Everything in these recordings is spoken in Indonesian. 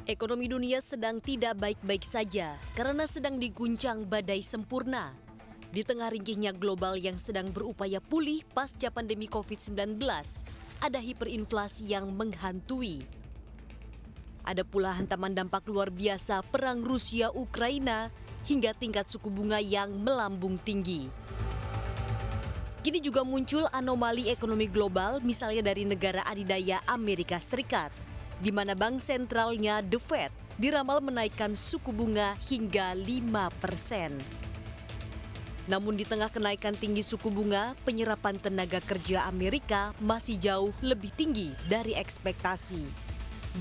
Ekonomi dunia sedang tidak baik-baik saja karena sedang diguncang badai sempurna. Di tengah ringkihnya global yang sedang berupaya pulih pasca pandemi COVID-19, ada hiperinflasi yang menghantui. Ada pula hantaman dampak luar biasa perang Rusia-Ukraina hingga tingkat suku bunga yang melambung tinggi. Kini juga muncul anomali ekonomi global misalnya dari negara adidaya Amerika Serikat, di mana bank sentralnya The Fed diramal menaikkan suku bunga hingga 5%. Namun di tengah kenaikan tinggi suku bunga, penyerapan tenaga kerja Amerika masih jauh lebih tinggi dari ekspektasi.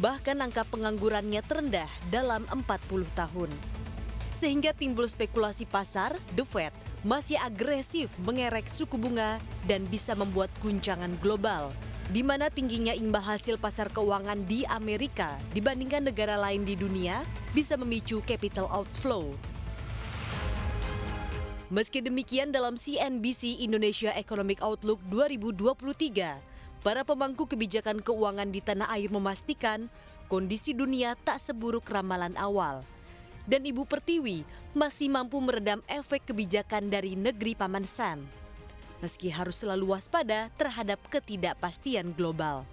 Bahkan angka penganggurannya terendah dalam 40 tahun. Sehingga timbul spekulasi pasar, The Fed masih agresif mengerek suku bunga dan bisa membuat guncangan global, di mana tingginya imbal hasil pasar keuangan di Amerika dibandingkan negara lain di dunia bisa memicu capital outflow. Meski demikian, dalam CNBC Indonesia Economic Outlook 2023, para pemangku kebijakan keuangan di tanah air memastikan kondisi dunia tak seburuk ramalan awal. Dan Ibu Pertiwi masih mampu meredam efek kebijakan dari negeri Paman Sam, meski harus selalu waspada terhadap ketidakpastian global.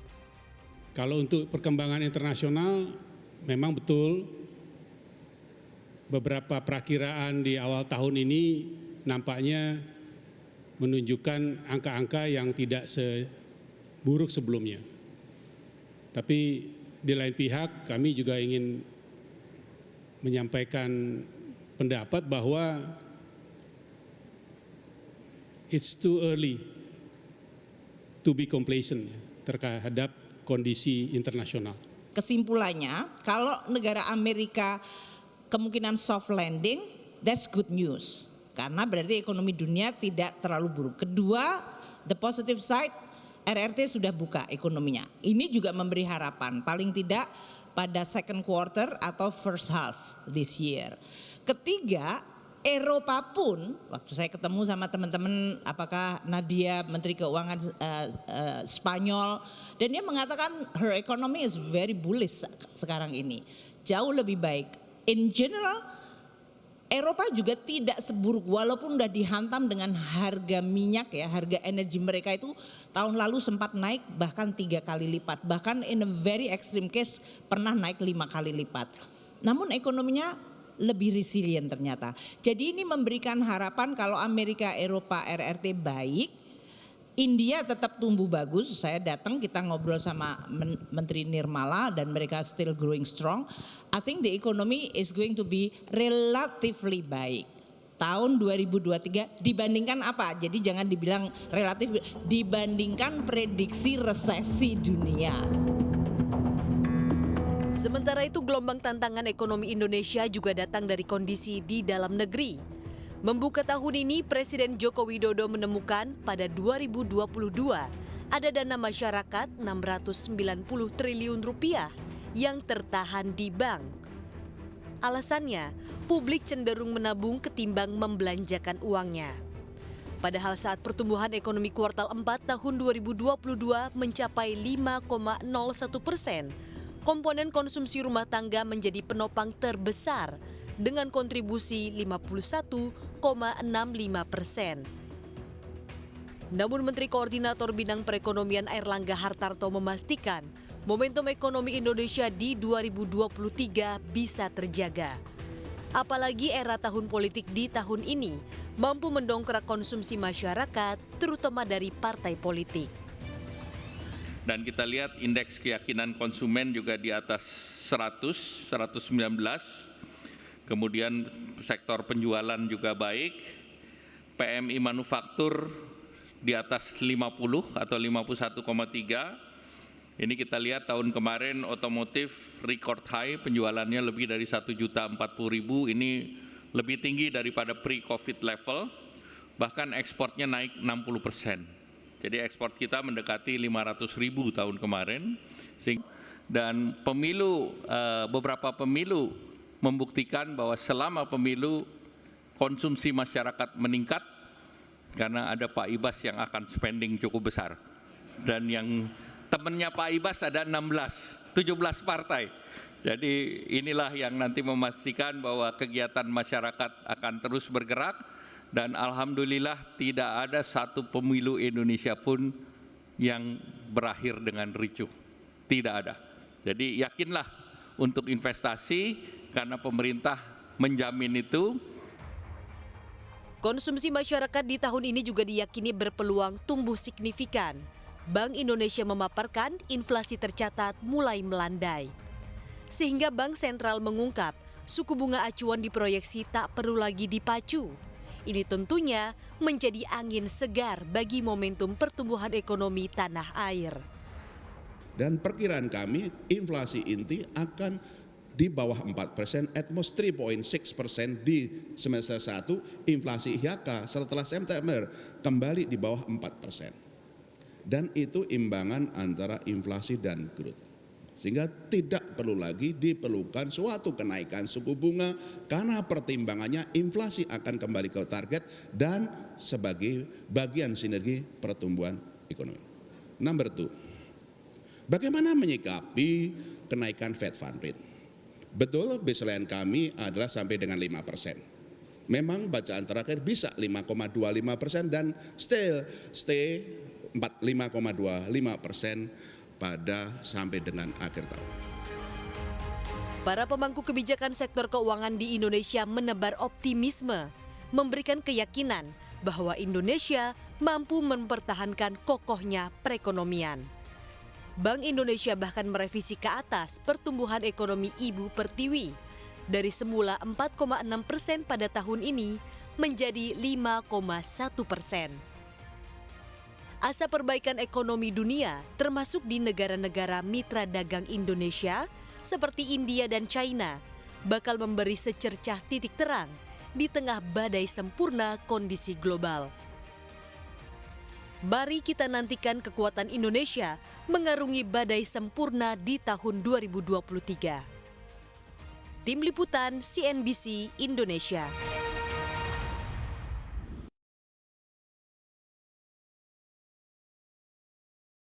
Kalau untuk perkembangan internasional, memang betul beberapa perakiraan di awal tahun ini nampaknya menunjukkan angka-angka yang tidak seburuk sebelumnya. Tapi di lain pihak kami juga ingin menyampaikan pendapat bahwa it's too early to be complacent terhadap kondisi internasional. Kesimpulannya, kalau negara Amerika kemungkinan soft landing, that's good news. Karena berarti ekonomi dunia tidak terlalu buruk. Kedua, the positive side, RRT sudah buka ekonominya. Ini juga memberi harapan, paling tidak pada second quarter atau first half this year. Ketiga, Eropa pun, waktu saya ketemu sama teman-teman, apakah Nadia Menteri Keuangan Spanyol, dan dia mengatakan her economy is very bullish sekarang ini, jauh lebih baik. In general, Eropa juga tidak seburuk walaupun udah dihantam dengan harga minyak ya, harga energi mereka itu tahun lalu sempat naik bahkan 3 kali lipat, bahkan in a very extreme case pernah naik 5 kali lipat. Namun ekonominya lebih resilient ternyata. Jadi ini memberikan harapan kalau Amerika, Eropa, RRT baik, India tetap tumbuh bagus. Saya datang, kita ngobrol sama Menteri Nirmala dan mereka still growing strong. I think the economy is going to be relatively baik. Tahun 2023 dibandingkan apa? Jadi jangan dibilang relatif, dibandingkan prediksi resesi dunia. Sementara itu, gelombang tantangan ekonomi Indonesia juga datang dari kondisi di dalam negeri. Membuka tahun ini, Presiden Joko Widodo menemukan pada 2022 ada dana masyarakat 690 triliun rupiah yang tertahan di bank. Alasannya, publik cenderung menabung ketimbang membelanjakan uangnya. Padahal saat pertumbuhan ekonomi kuartal 4 tahun 2022 mencapai 5,01%, komponen konsumsi rumah tangga menjadi penopang terbesar dengan kontribusi 51,65%. Namun Menteri Koordinator Bidang Perekonomian Airlangga Hartarto memastikan momentum ekonomi Indonesia di 2023 bisa terjaga. Apalagi era tahun politik di tahun ini mampu mendongkrak konsumsi masyarakat, terutama dari partai politik. Dan kita lihat indeks keyakinan konsumen juga di atas 100, 119. Kemudian sektor penjualan juga baik, PMI manufaktur di atas 50 atau 51,3. Ini kita lihat tahun kemarin otomotif record high, penjualannya lebih dari 1.040.000, ini lebih tinggi daripada pre-COVID level, bahkan ekspornya naik 60%. Jadi ekspor kita mendekati 500.000 tahun kemarin. Dan pemilu, beberapa pemilu membuktikan bahwa selama pemilu konsumsi masyarakat meningkat karena ada Pak Ibas yang akan spending cukup besar. Dan yang temannya Pak Ibas ada 17 partai. Jadi inilah yang nanti memastikan bahwa kegiatan masyarakat akan terus bergerak dan alhamdulillah tidak ada satu pemilu Indonesia pun yang berakhir dengan ricuh. Tidak ada. Jadi yakinlah untuk investasi karena pemerintah menjamin itu. Konsumsi masyarakat di tahun ini juga diyakini berpeluang tumbuh signifikan. Bank Indonesia memaparkan inflasi tercatat mulai melandai. Sehingga Bank Sentral mengungkap suku bunga acuan diproyeksi tak perlu lagi dipacu. Ini tentunya menjadi angin segar bagi momentum pertumbuhan ekonomi tanah air. Dan perkiraan kami inflasi inti akan di bawah 4%, at most 3.6% di semester 1, inflasi IHK setelah September kembali di bawah 4%. Dan itu imbangan antara inflasi dan growth. Sehingga tidak perlu lagi diperlukan suatu kenaikan suku bunga karena pertimbangannya inflasi akan kembali ke target dan sebagai bagian sinergi pertumbuhan ekonomi. Number 2, bagaimana menyikapi kenaikan Fed Fund Rate? Betul, baseline kami adalah sampai dengan 5%. Memang bacaan terakhir bisa 5,25% dan stay 5,25% pada sampai dengan akhir tahun. Para pemangku kebijakan sektor keuangan di Indonesia menebar optimisme, memberikan keyakinan bahwa Indonesia mampu mempertahankan kokohnya perekonomian. Bank Indonesia bahkan merevisi ke atas pertumbuhan ekonomi Ibu Pertiwi dari semula 4,6% pada tahun ini menjadi 5,1%. Asa perbaikan ekonomi dunia, termasuk di negara-negara mitra dagang Indonesia seperti India dan China, bakal memberi secercah titik terang di tengah badai sempurna kondisi global. Mari kita nantikan kekuatan Indonesia mengarungi badai sempurna di tahun 2023. Tim Liputan CNBC Indonesia.